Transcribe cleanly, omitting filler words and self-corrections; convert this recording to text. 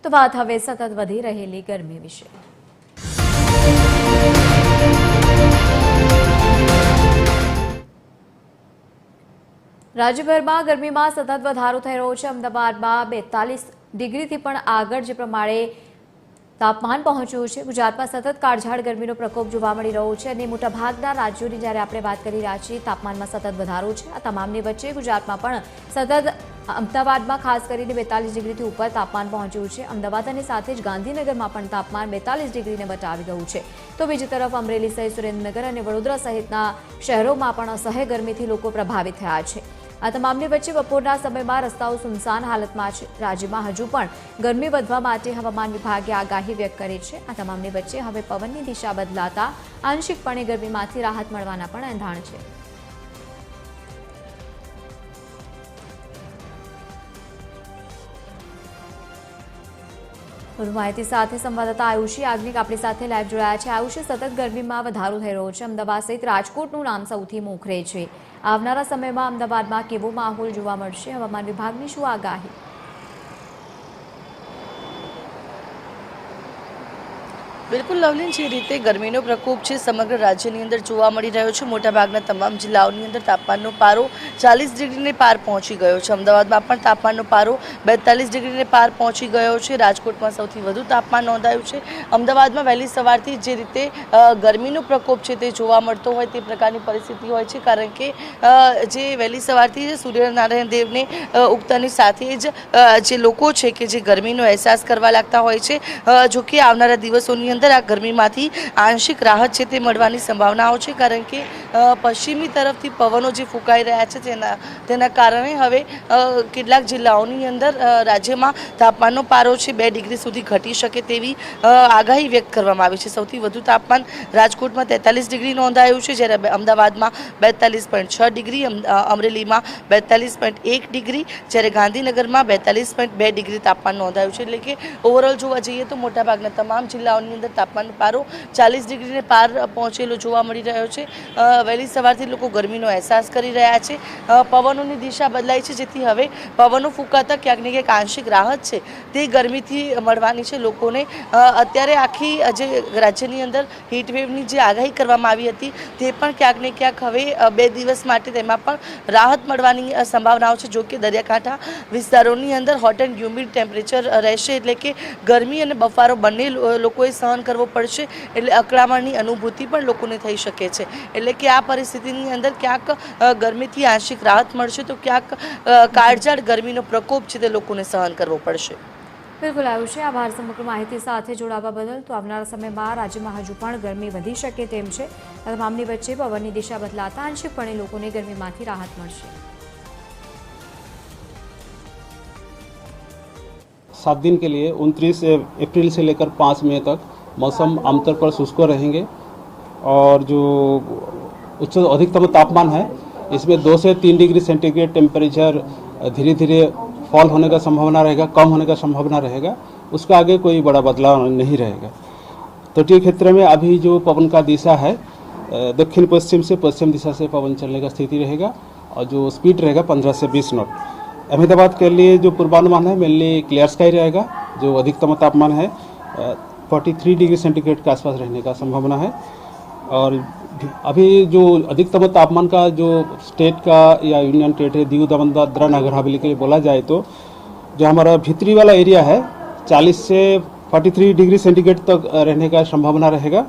તો વાત હવે સતત વધી રહેલી ગરમી વિશે। રાજ્યભરમાં ગરમીમાં સતત વધારો થઈ રહ્યો છે। અમદાવાદમાં 42 ડિગ્રીથી પણ આગળ જે પ્રમાણે તાપમાન પહોંચ્યું છે। ગુજરાતમાં સતત કાળઝાળ ગરમીનો પ્રકોપ જોવા મળી રહ્યો છે અને મોટાભાગના રાજ્યોની જ્યારે આપણે વાત કરી રહ્યા છીએ તાપમાનમાં સતત વધારો છે। આ તમામની વચ્ચે ગુજરાતમાં પણ સતત અમદાવાદમાં ખાસ કરીને 42 ડિગ્રીથી ઉપર તાપમાન પહોંચ્યું છે। અમદાવાદ અને સાથે જ ગાંધીનગરમાં પણ તાપમાન 42 ડિગ્રીને વટાવી ગયું છે। તો બીજી તરફ અમરેલી સહિત સુરેન્દ્રનગર અને વડોદરા સહિતના શહેરોમાં પણ અસહ્ય ગરમીથી લોકો પ્રભાવિત થયા છે। આ તમામની વચ્ચે બપોરના સમયમાં રસ્તાઓ સુનસાન હાલતમાં છે। રાજ્યમાં હજુ પણ ગરમી વધવા માટે હવામાન વિભાગે આગાહી વ્યક્ત કરી છે। આ તમામની વચ્ચે હવે પવનની દિશા બદલાતા આંશિકપણે ગરમીમાંથી રાહત મળવાના પણ એંધાણ છે। વધુ માહિતી સાથે સંવાદદાતા આયુષી યાજ્ઞિક આપણી સાથે લાઈવ જોડાયા છે। આયુષી, સતત ગરમીમાં વધારો થઈ રહ્યો છે। અમદાવાદ સહિત રાજકોટનું નામ સૌથી મોખરે છે। આવનારા સમયમાં અમદાવાદમાં કેવો માહોલ જોવા મળશે? હવામાન વિભાગની શું આગાહી? बिल्कुल लवलीन जे रीते गर्मीनो प्रकोप है समग्र राज्यनी अंदर जोवा मळी रह्यो छे। मोटाभागना तमाम जिल्लाओनी अंदर तापमाननो पारो 40 डिग्रीने पार पहोंची गयो छे। अमदावादमां पण तापमाननो पारो 42 डिग्रीने पार पहोंची गयो छे। राजकोटमां सौथी वधु तापमान नोंधायुं छे। अमदावादमां वहेली सवारथी जे रीते गर्मीनो प्रकोप छे ते जोवा मळतो होय ते प्रकारनी परिस्थिति होय छे, कारण के जे वहेली सवारथी सूर्यनारायण देवने उगतानी साथे ज जे लोको छे के जे गर्मीनो अहेसास करवा लागता होय छे। जो कि आवनारा दिवसोनी अंदर आ गर्मीमांथी आंशिक राहत छे ते मळवानी संभावनाओ छे, कारण के पश्चिमी तरफथी पवनो जे फूंकाई रह्या छे तेना कारणे हवे કેટલાક જિલ્લાઓની અંદર રાજ્યમાં તાપમાનનો પારો છે 2 ડિગ્રી સુધી ઘટી શકે તેવી આગાહી વ્યક્ત કરવામાં આવી છે। સૌથી વધુ તાપમાન રાજકોટમાં 43 ડિગ્રી નોંધાયું છે, જ્યારે અમદાવાદમાં 42.6 ડિગ્રી, અમરેલીમાં 42.1 ડિગ્રી, જ્યારે ગાંધીનગરમાં 42.2 ડિગ્રી તાપમાન નોંધાયું છે। એટલે કે ઓવરઓલ જોવા જઈએ તો મોટાભાગના તમામ જિલ્લાઓની અંદર તાપમાનનો પારો 40 ડિગ્રીને પાર પહોંચેલો જોવા મળી રહ્યો છે। વહેલી સવારથી લોકો ગરમીનો અહેસાસ કરી રહ્યા છે। પવનોની દિશા બદલાઈ છે, જેથી હવે પવનો ફૂંકાતા ક્યાંક ને ક્યાંક આંશિક રાહત છે તે ગરમીથી મળવાની છે લોકોને। અત્યારે આખી જે રાજ્યની અંદર હીટવેવની જે આગાહી કરવામાં આવી હતી તે પણ ક્યાંક ને ક્યાંક હવે 2 દિવસ માટે તેમાં પણ રાહત મળવાની સંભાવનાઓ છે। જો કે દરિયાકાંઠા વિસ્તારોની અંદર હોટ એન્ડ હ્યુમિડ ટેમ્પરેચર રહેશે, એટલે કે ગરમી અને બફારો બંને લોકોએ સહન કરવો પડશે, એટલે અકળામણની અનુભૂતિ પણ લોકોને થઈ શકે છે। એટલે કે આ પરિસ્થિતિની અંદર ક્યાંક ગરમીથી આંશિક રાહત મળશે તો ક્યાંક કાળઝાળ ગરમીનો પ્રકોપ છે તે લોકોને સહન કરવો પડશે। બિલકુલ આયુષી, આભાર સમગ્ર માહિતી સાથે જોડાવા બદલ। તો આવનારા સમયમાં રાજ્યમાં હજુ પણ ગરમી વધી શકે તેમ છે। તમામની વચ્ચે પવનની દિશા બદલાતા આંશિકપણે લોકોને ગરમીમાંથી રાહત મળશે। 7 दिन के लिए 29 अप्रैल से लेकर 5 मई तक मौसम आमतौर पर शुष्क रहेंगे और जो उच्च अधिकतम तापमान है इसमें 2 से 3 डिग्री सेंटीग्रेड टेम्परेचर धीरे धीरे फॉल होने का संभावना रहेगा, कम होने का संभावना रहेगा। उसका आगे कोई बड़ा बदलाव नहीं रहेगा। तटीय क्षेत्र में अभी जो पवन का दिशा है दक्षिण पश्चिम से पश्चिम दिशा से पवन चलने का स्थिति रहेगा और जो स्पीड रहेगा 15 से 20 नॉट। अहमदाबाद के लिए जो पूर्वानुमान है मेनली क्लियर स्काई रहेगा। जो अधिकतम तापमान है 43 डिग्री सेंटीग्रेड के आसपास रहने का संभावना है। और अभी जो अधिकतम तापमान का जो स्टेट का या यूनियन टेरिटरी दीव दमन दादरा नगर हवेली के लिए बोला जाए तो जो हमारा भीतरी वाला एरिया है 40 से 43 डिग्री सेंटीग्रेड तक रहने का संभावना रहेगा।